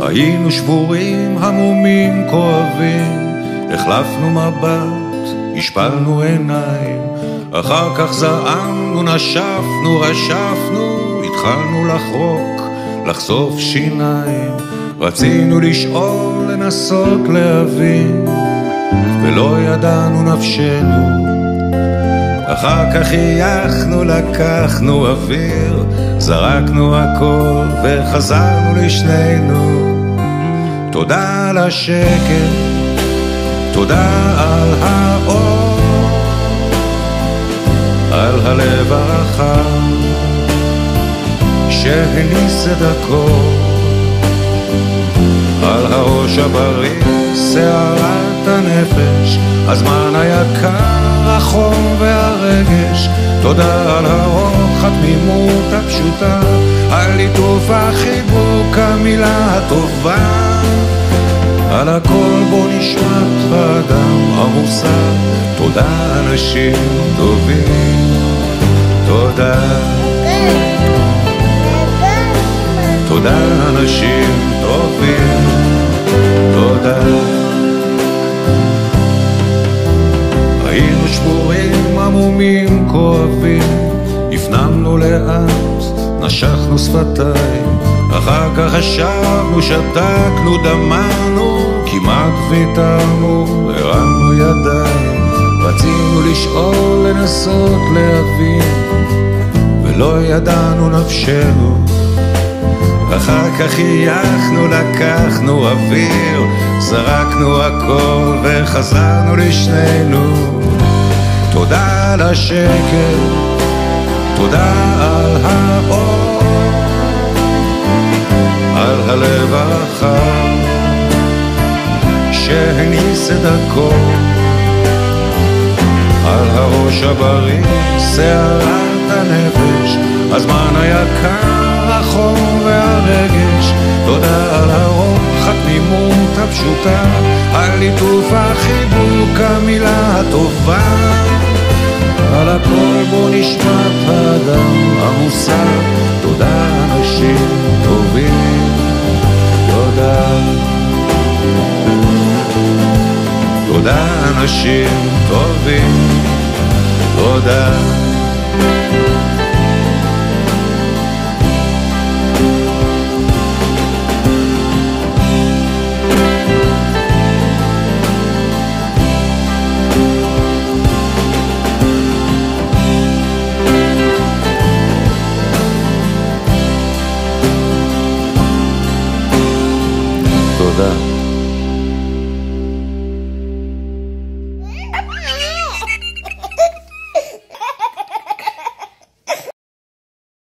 היינו שבורים, המומים, כואבים, החלפנו מבט, השפלנו עיניים, אחר כך זעמנו, נשפנו, רשפנו, התחלנו לחרוק, לחשוף שיניים, רצינו לשאול, לנסות להבין, ולא ידענו נפשנו. אחר כך חייכנו, לקחנו אוויר, זרקנו הכל וחזרנו לשנינו. תודה על השקט, תודה על האור, על הלב הרחב שהניס את הכל, על הראש הבריא, שערת הנפש, הזמן היקר, החום והרגש. תודה על הרוח, התמימות הפשוטה, על ליטוף החיבוק, המילה הטובה, על הכל בו נשמת האדם המוסר. תודה אנשים טובים, תודה, תודה אנשים טובים, תודה. היינו שבורים, עמומים, כואבים, הפנמנו לאט, נשכנו שפתיים, אחר כך חשבנו, שתקנו, דמענו, כמעט ויתרנו, הרמנו ידיים, רצינו לשאול, לנסות להבין, ולא ידענו נפשנו. אחר כך חייכנו, לקחנו אוויר, זרקנו הכל וחזרנו לשנינו. תודה על השקט, תודה על האור, על הלב הרחב שהניס את הכל, על הראש הבריא, שערת הנפש, הזמן היקר, החום והרגש. תודה על הרוח, התמימות הפשוטה, על ליטוף החיבוק, המילה הטובה, על הכל בו נשמת האדם המוסר. תודה אנשים טובים, תודה, תודה אנשים טובים, תודה. תודה.